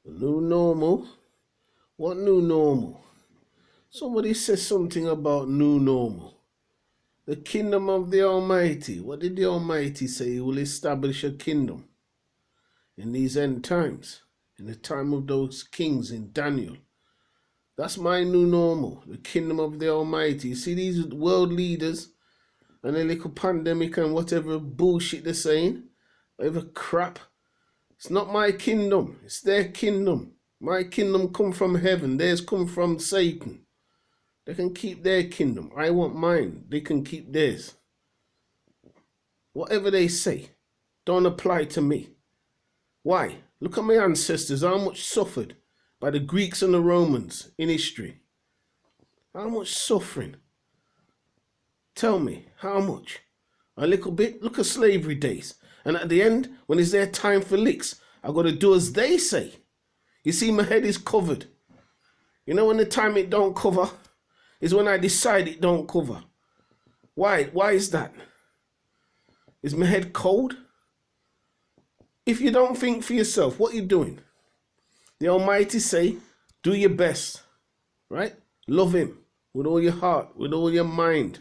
New normal? What new normal? Somebody says something about new normal. The kingdom of the Almighty. What did the Almighty say? He will establish a kingdom in these end times, in the time of those kings in Daniel. That's my new normal, the kingdom of the Almighty. You see these world leaders and a little pandemic and whatever bullshit they're saying, whatever crap. It's not my kingdom, it's their kingdom. My kingdom come from heaven, theirs come from Satan. They can keep their kingdom. I want mine. They can keep theirs. Whatever they say, don't apply to me. Why? Look at my ancestors, how much suffered by the Greeks and the Romans in history. How much suffering? Tell me, how much? A little bit? Look at slavery days. And at the end, when it's their time for licks, I've got to do as they say. You see, my head is covered. You know when the time it don't cover is when I decide it don't cover. Why? Why is that? Is my head cold? If you don't think for yourself, what are you doing? The Almighty say, do your best, right? Love Him with all your heart, with all your mind,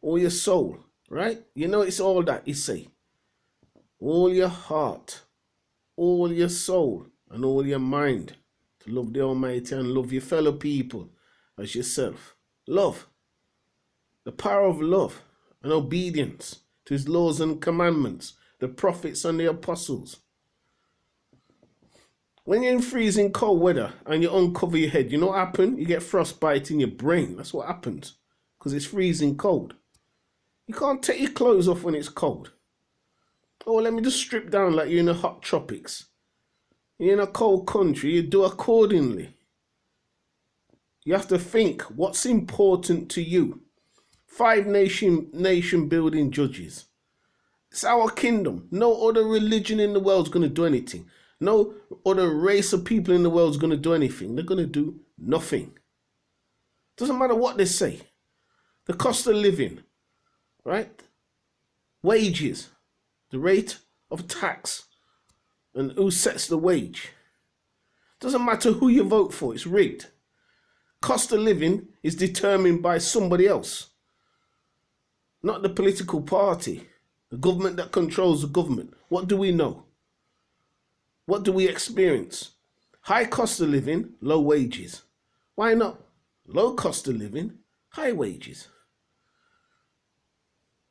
all your soul, right? You know it's all that He say. All your heart, all your soul, and all your mind to love the Almighty and love your fellow people as yourself. Love. The power of love and obedience to His laws and commandments, the prophets and the apostles. When you're in freezing cold weather and you uncover your head, you know what happens? You get frostbite in your brain. That's what happens because it's freezing cold. You can't take your clothes off when it's cold. Oh, let me just strip down like you're in the hot tropics. You're in a cold country, you do accordingly. You have to think what's important to you. 5 nation building judges. It's our kingdom. No other religion in the world is going to do anything. No other race of people in the world is going to do anything. They're going to do nothing. Doesn't matter what they say. The cost of living, right? Wages, the rate of tax, and who sets the wage. Doesn't matter who you vote for, it's rigged. Cost of living is determined by somebody else, not the political party, the government that controls the government. What do we know? What do we experience? High cost of living, low wages. Why not? Low cost of living, high wages.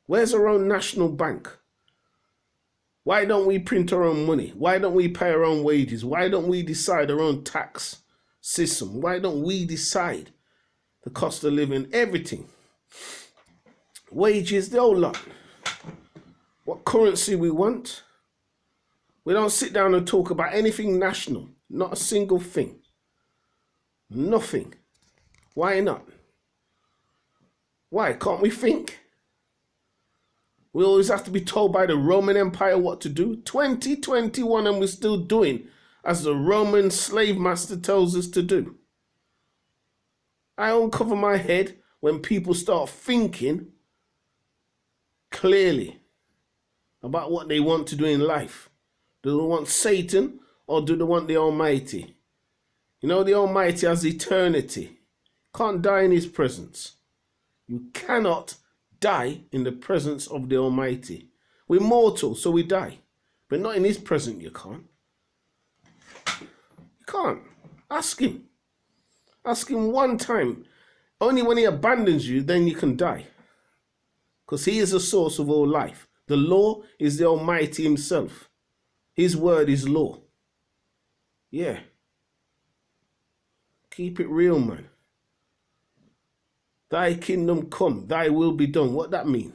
Where's our own national bank? Why don't we print our own money? Why don't we pay our own wages? Why don't we decide our own tax system? Why don't we decide the cost of living, everything? Wages, the whole lot. What currency we want? We don't sit down and talk about anything national. Not a single thing. Nothing. Why not? Why? Can't we think? We always have to be told by the Roman Empire what to do. 2021 and we're still doing as the Roman slave master tells us to do. I uncover my head when people start thinking clearly about what they want to do in life. Do they want Satan or do they want the Almighty? You know, the Almighty has eternity. Can't die in His presence. You cannot die in the presence of the Almighty. We're mortal, so we die. But not in His presence, you can't. You can't. Ask Him. Ask Him one time. Only when He abandons you, then you can die. Because He is the source of all life. The law is the Almighty Himself. His word is law. Yeah. Keep it real, man. Thy kingdom come, thy will be done. What that mean?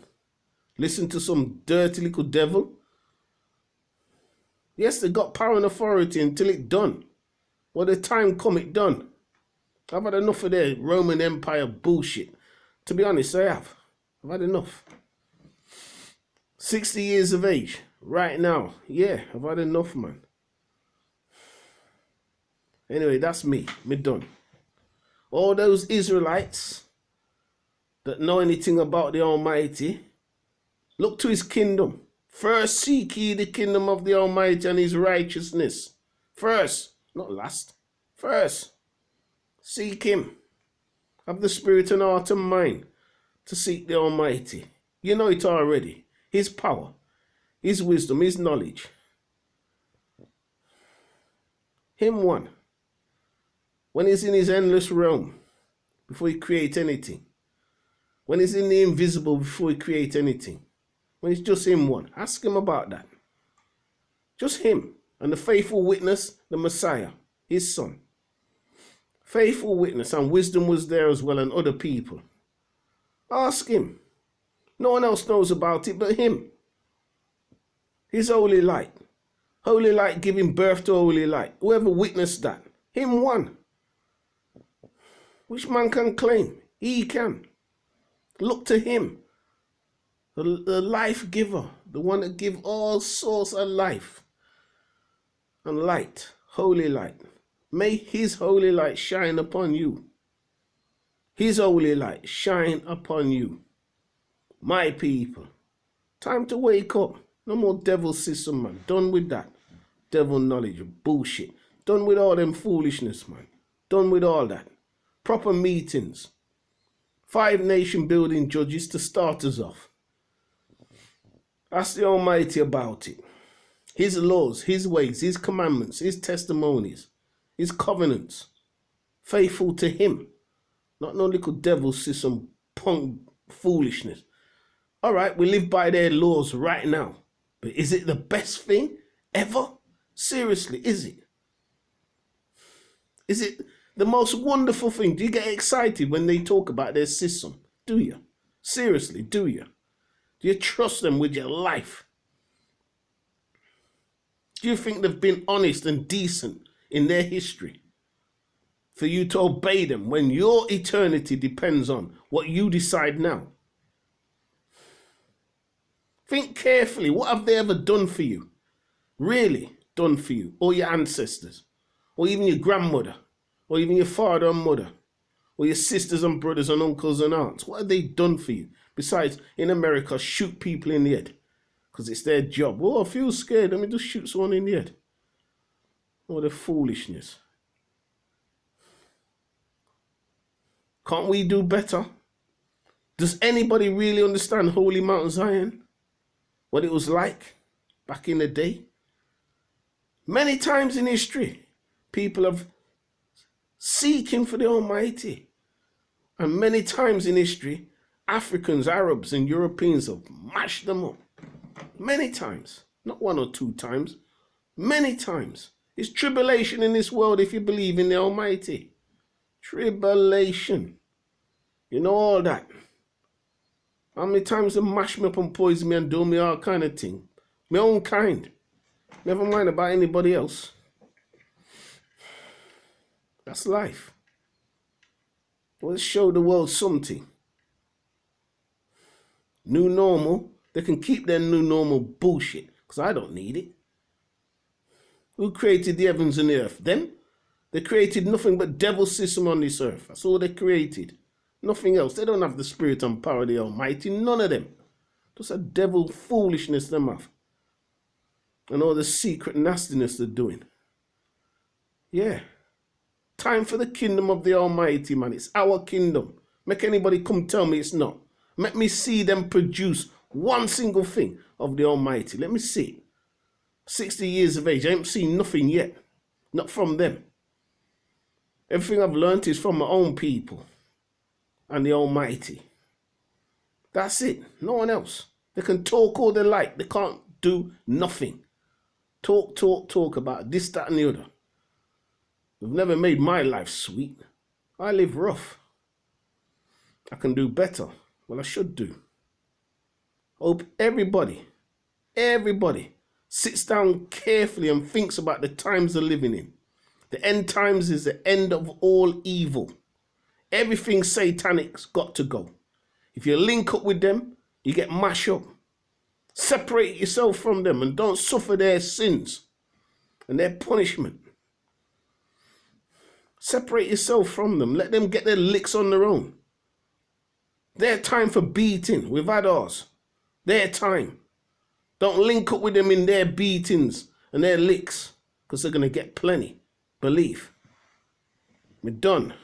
Listen to some dirty little devil? Yes, they got power and authority until it done. When the time come, it done. I've had enough of their Roman Empire bullshit. To be honest, I have. I've had enough. 60 years of age, right now. Yeah, I've had enough, man. Anyway, that's me. Me done. All those Israelites that know anything about the Almighty, look to His kingdom. First seek ye the kingdom of the Almighty and His righteousness. First, not last. First, seek him. Have the spirit and heart and mind to seek the Almighty. You know it already. His power, his wisdom, his knowledge. Him one. When he's in his endless realm, before he create anything. When he's in the invisible before he create anything. When it's just him one. Ask him about that. Just him and the faithful witness, the Messiah, his son. Faithful witness, and wisdom was there as well, and other people. Ask him. No one else knows about it but him. His holy light. Holy light giving birth to holy light. Whoever witnessed that, him one. Which man can claim? He can. Look to him. The life giver. The one that gives all source of life. And light. Holy light. May his holy light shine upon you. His holy light shine upon you. My people. Time to wake up. No more devil system, man. Done with that. Devil knowledge. Bullshit. Done with all them foolishness, man. Done with all that. Proper meetings. 5 nation building judges to start us off. Ask the Almighty about it. His laws, his ways, his commandments, his testimonies, his covenants. Faithful to him. Not no little devil system punk foolishness. All right, we live by their laws right now. But is it the best thing ever? Seriously, is it? Is it the most wonderful thing? Do you get excited when they talk about their system? Do you? Seriously, do you? Do you trust them with your life? Do you think they've been honest and decent in their history for you to obey them when your eternity depends on what you decide now? Think carefully. What have they ever done for you? Really done for you? Or your ancestors? Or even your grandmother? Or even your father and mother? Or your sisters and brothers and uncles and aunts? What have they done for you? Besides, in America, shoot people in the head. Because it's their job. Oh, I feel scared. Let me just shoot someone in the head. Oh, the foolishness. Can't we do better? Does anybody really understand Holy Mount Zion? What it was like back in the day? Many times in history, people have seeking for the Almighty. And many times in history, Africans, Arabs, and Europeans have mashed them up. Many times. Not 1 or 2 times. Many times. It's tribulation in this world if you believe in the Almighty. Tribulation. You know all that. How many times they mash me up and poison me and do me all kind of thing? My own kind. Never mind about anybody else. That's life. Let's show the world something. New normal. They can keep their new normal bullshit. Because I don't need it. Who created the heavens and the earth? Them? They created nothing but devil system on this earth. That's all they created. Nothing else. They don't have the spirit and power of the Almighty. None of them. Just a devil foolishness them have. And all the secret nastiness they're doing. Yeah. Time for the kingdom of the Almighty, man. It's our kingdom. Make anybody come tell me it's not. Let me see them produce one single thing of the Almighty. Let me see it. 60 years of age. I ain't seen nothing yet. Not from them. Everything I've learned is from my own people. And the Almighty. That's it. No one else. They can talk all they like. They can't do nothing. Talk about this, that, and the other. They've never made my life sweet. I live rough. I can do better. Well, I should do. Hope everybody sits down carefully and thinks about the times they're living in. The end times is the end of all evil. Everything satanic's got to go. If you link up with them, you get mashed up. Separate yourself from them and don't suffer their sins and their punishment. Separate yourself from them. Let them get their licks on their own. Their time for beating. We've had ours. Their time. Don't link up with them in their beatings and their licks because they're going to get plenty. disbelief. We're done.